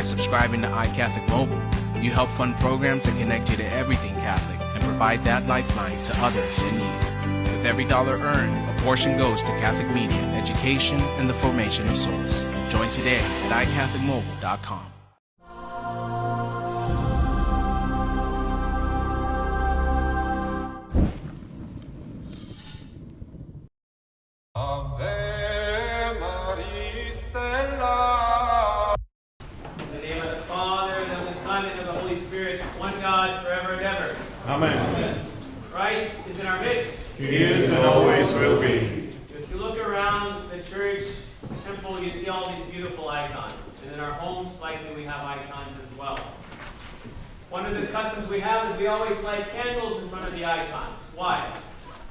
subscribing to iCatholic Mobile, you help fund programs that connect you to everything Catholic and provide that lifeline to others in need. With every dollar earned, a portion goes to Catholic media, education, and the formation of souls. Join today at iCatholicMobile.com. Amen. Christ is in our midst. He is and always will be. If you look around the church temple, you see all these beautiful icons. And in our homes, likely we have icons as well. One of the customs we have is we always light candles in front of the icons. Why?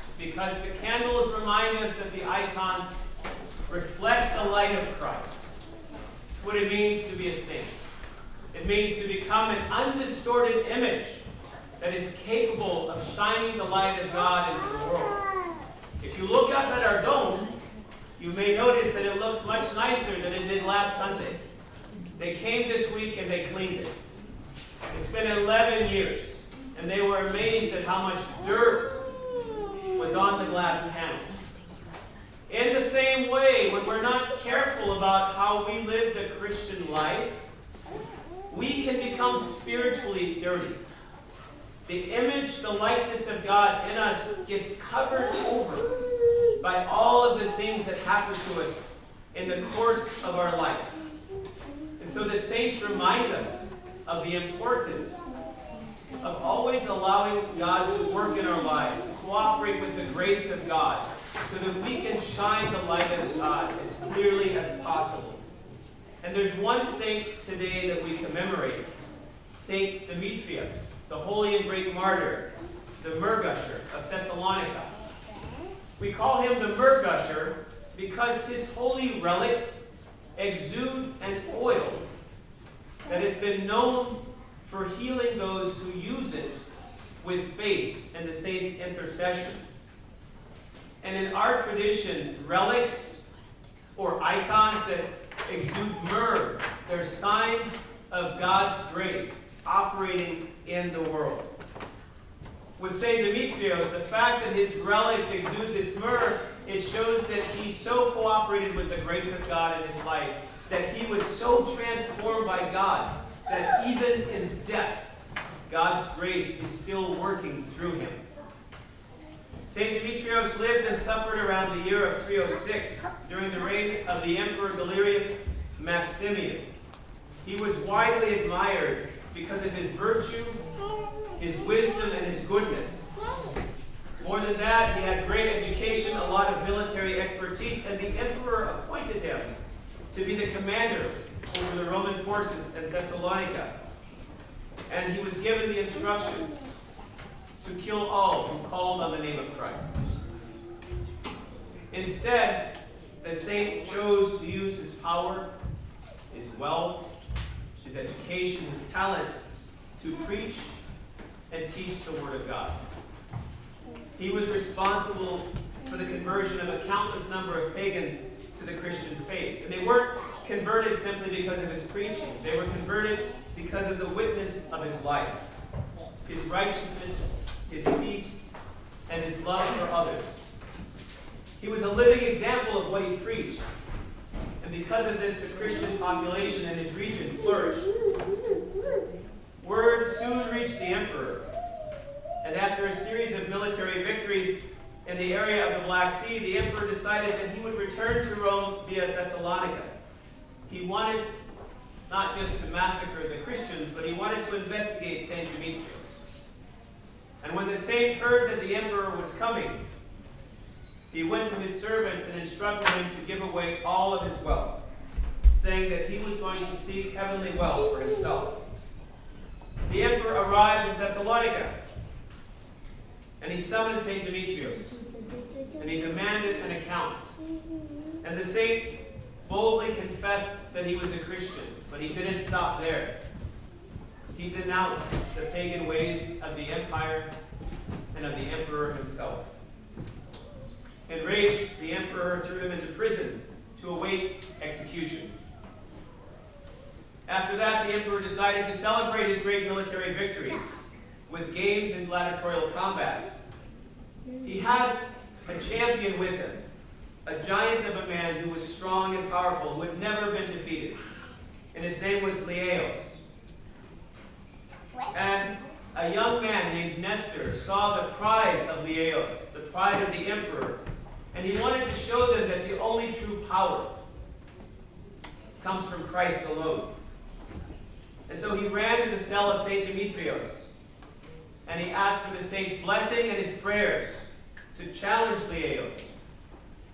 It's because the candles remind us that the icons reflect the light of Christ. It's what it means to be a saint. It means to become an undistorted image that is capable of shining the light of God into the world. If you look up at our dome, you may notice that it looks much nicer than it did last Sunday. They came this week and they cleaned it. It's been 11 years, and they were amazed at how much dirt was on the glass panel. In the same way, when we're not careful about how we live the Christian life, we can become spiritually dirty. The image, the likeness of God in us gets covered over by all of the things that happen to us in the course of our life. And so the saints remind us of the importance of always allowing God to work in our lives, to cooperate with the grace of God, so that we can shine the light of God as clearly as possible. And there's one saint today that we commemorate, Saint Demetrios, the holy and great martyr, the Myrrh-Gusher of Thessalonica. We call him the Myrrh-Gusher because his holy relics exude an oil that has been known for healing those who use it with faith in the saint's intercession. And in our tradition, relics or icons that exude myrrh, they're signs of God's grace operating in the world. With St. Demetrios, the fact that his relics exude this myrrh, it shows that he so cooperated with the grace of God in his life, that he was so transformed by God, that even in death, God's grace is still working through him. St. Demetrios lived and suffered around the year of 306, during the reign of the Emperor Galerius Maximian. He was widely admired because of his virtue, his wisdom, and his goodness. More than that, he had great education, a lot of military expertise, and the emperor appointed him to be the commander over the Roman forces in Thessalonica. And he was given the instructions to kill all who called on the name of Christ. Instead, the saint chose to use his power, his wealth, his education, his talent to preach and teach the Word of God. He was responsible for the conversion of a countless number of pagans to the Christian faith. And they weren't converted simply because of his preaching. They were converted because of the witness of his life, his righteousness, his peace, and his love for others. He was a living example of what he preached. And because of this, the Christian population in his region flourished. Word soon reached the emperor, and after a series of military victories in the area of the Black Sea, the emperor decided that he would return to Rome via Thessalonica. He wanted not just to massacre the Christians, but he wanted to investigate St. Demetrios. And when the saint heard that the emperor was coming, he went to his servant and instructed him to give away all of his wealth, saying that he was going to seek heavenly wealth for himself. The emperor arrived in Thessalonica, and he summoned St. Demetrios, and he demanded an account. And the saint boldly confessed that he was a Christian, but he didn't stop there. He denounced the pagan ways of the empire and of the emperor himself. Enraged, the emperor threw him into prison to await execution. After that, the emperor decided to celebrate his great military victories with games and gladiatorial combats. He had a champion with him, a giant of a man who was strong and powerful, who had never been defeated. And his name was Leos. And a young man named Nestor saw the pride of Leos, the pride of the emperor, and he wanted to show them that the only true power comes from Christ alone. And so he ran to the cell of St. Demetrios, and he asked for the saint's blessing and his prayers to challenge Leos.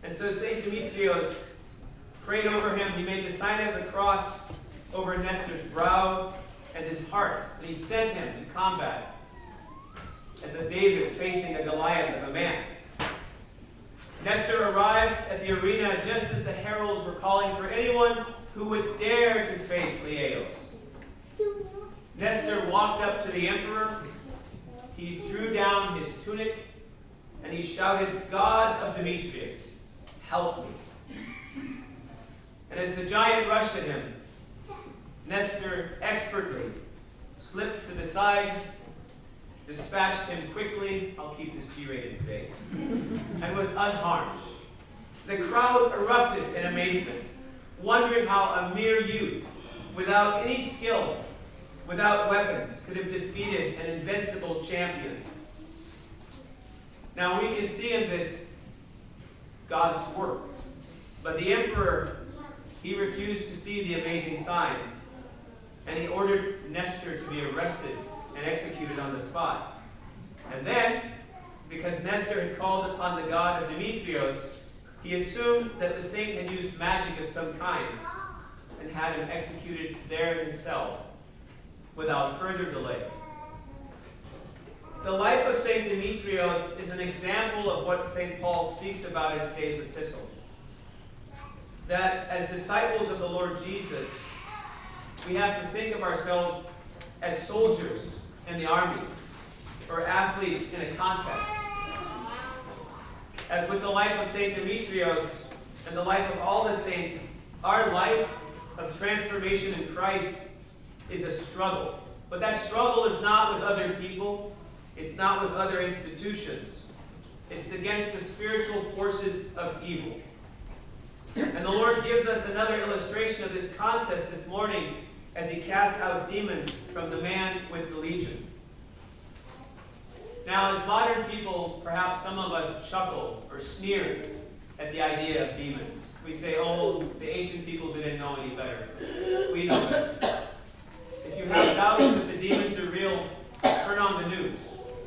And so St. Demetrios prayed over him. He made the sign of the cross over Nestor's brow and his heart, and he sent him to combat as a David facing a Goliath of a man. Nestor arrived at the arena just as the heralds were calling for anyone who would dare to face Leos. Nestor walked up to the emperor. He threw down his tunic, and he shouted, "God of Demetrius, help me." And as the giant rushed at him, Nestor expertly slipped to the side, dispatched him quickly, I'll keep this G-rated today, and was unharmed. The crowd erupted in amazement, wondering how a mere youth, without any skill, without weapons, could have defeated an invincible champion. Now we can see in this God's work, but the emperor, he refused to see the amazing sign, and he ordered Nestor to be arrested and executed on the spot. And then, because Nestor had called upon the God of Demetrios, he assumed that the saint had used magic of some kind and had him executed there in his cell without further delay. The life of St. Demetrios is an example of what St. Paul speaks about in today's epistle. That as disciples of the Lord Jesus, we have to think of ourselves as soldiers in the army or athletes in a contest. As with the life of St. Demetrios and the life of all the saints, our life of transformation in Christ is a struggle. But that struggle is not with other people. It's not with other institutions. It's against the spiritual forces of evil. And the Lord gives us another illustration of this contest this morning as he casts out demons from the man with the legion. Now, as modern people, perhaps some of us chuckle or sneer at the idea of demons. We say, oh, the ancient people didn't know any better. We know better. If you have doubts that the demons are real, turn on the news,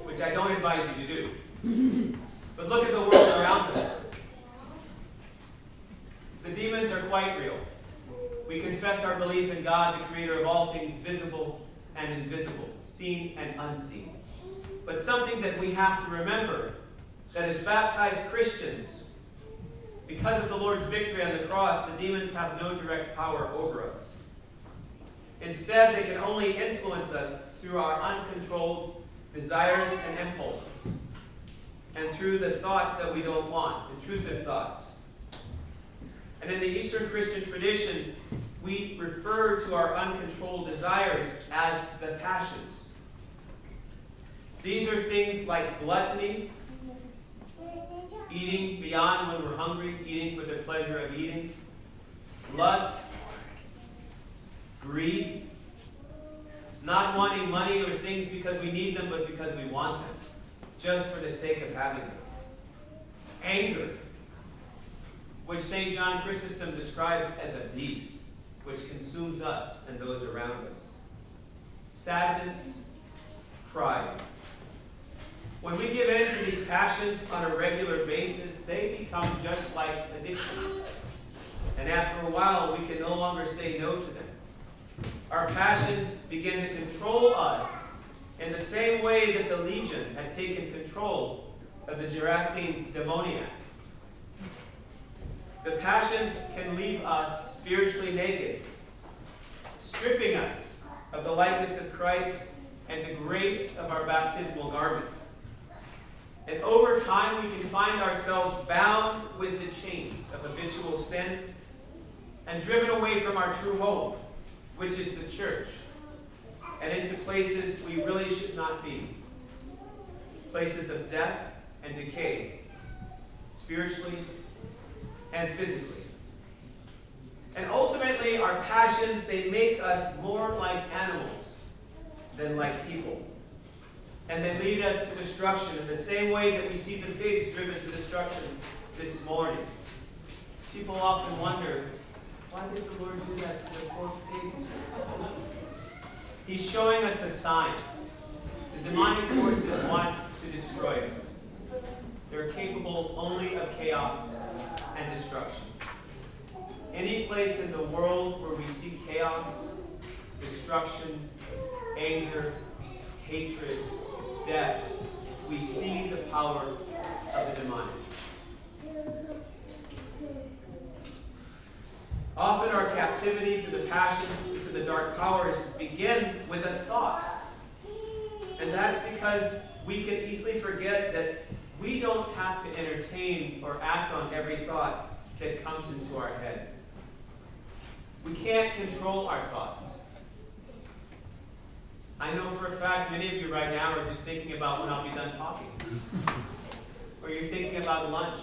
which I don't advise you to do. But look at the world around us. The demons are quite real. We confess our belief in God, the creator of all things visible and invisible, seen and unseen. But something that we have to remember, that as baptized Christians, because of the Lord's victory on the cross, the demons have no direct power over us. Instead, they can only influence us through our uncontrolled desires and impulses, and through the thoughts that we don't want, intrusive thoughts. And in the Eastern Christian tradition, we refer to our uncontrolled desires as the passions. These are things like gluttony, eating beyond when we're hungry, eating for the pleasure of eating, lust, greed, not wanting money or things because we need them, but because we want them, just for the sake of having them. Anger, which St. John Chrysostom describes as a beast, which consumes us and those around us. Sadness, pride. When we give in to these passions on a regular basis, they become just like addictions. And after a while, we can no longer say no to them. Our passions begin to control us in the same way that the legion had taken control of the Gerasene demoniac. The passions can leave us spiritually naked, stripping us of the likeness of Christ and the grace of our baptismal garment. And over time, we can find ourselves bound with the chains of habitual sin and driven away from our true home, which is the church, and into places we really should not be. Places of death and decay, spiritually and physically. And ultimately, our passions, they make us more like animals than like people. And they lead us to destruction in the same way that we see the pigs driven to destruction this morning. People often wonder, why did the Lord do that to the poor pigs? He's showing us a sign. The demonic forces want to destroy us. They're capable only of chaos and destruction. Any place in the world where we see chaos, destruction, anger, hatred, death, we see the power of the demonic. Often our captivity to the passions, to the dark powers, begin with a thought. And that's because we can easily forget that we don't have to entertain or act on every thought that comes into our head. We can't control our thoughts. I know for a fact many of you right now are just thinking about when I'll be done talking. Or you're thinking about lunch,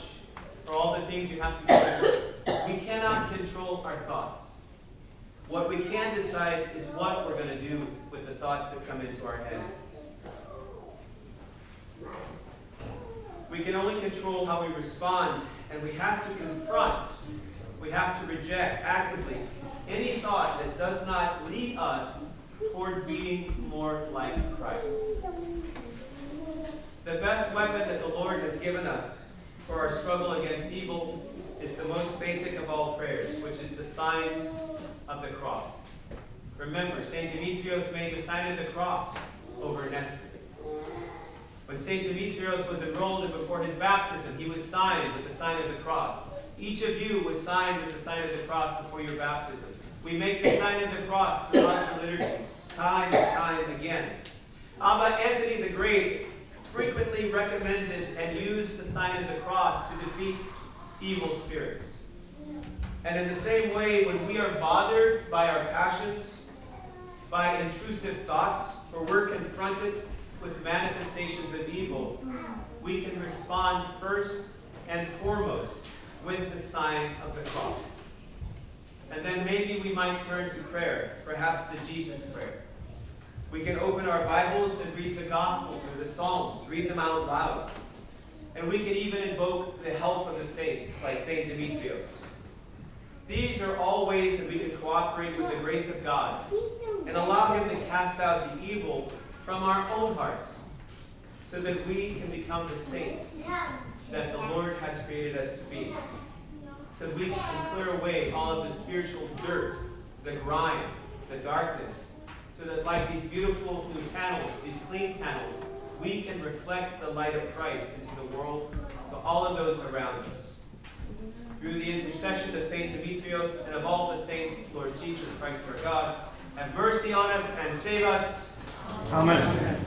or all the things you have to do at work. We cannot control our thoughts. What we can decide is what we're going to do with the thoughts that come into our head. We can only control how we respond, and we have to confront, we have to reject actively any thought that does not lead us toward being more like Christ. The best weapon that the Lord has given us for our struggle against evil is the most basic of all prayers, which is the sign of the cross. Remember, St. Demetrios made the sign of the cross over Nestor. When St. Demetrios was enrolled and before his baptism, he was signed with the sign of the cross. Each of you was signed with the sign of the cross before your baptism. We make the sign of the cross throughout the liturgy, time and time again. Abba Anthony the Great frequently recommended and used the sign of the cross to defeat evil spirits. And in the same way, when we are bothered by our passions, by intrusive thoughts, or we're confronted with manifestations of evil, we can respond first and foremost with the sign of the cross. And then maybe we might turn to prayer, perhaps the Jesus prayer. We can open our Bibles and read the Gospels or the Psalms, read them out loud. And we can even invoke the help of the saints, like St. Demetrios. These are all ways that we can cooperate with the grace of God and allow Him to cast out the evil from our own hearts so that we can become the saints that the Lord has created us to be. So we can clear away all of the spiritual dirt, the grime, the darkness, so that like these beautiful new panels, these clean panels, we can reflect the light of Christ into the world to all of those around us. Through the intercession of St. Demetrios and of all the saints, Lord Jesus Christ our God, have mercy on us and save us. Amen.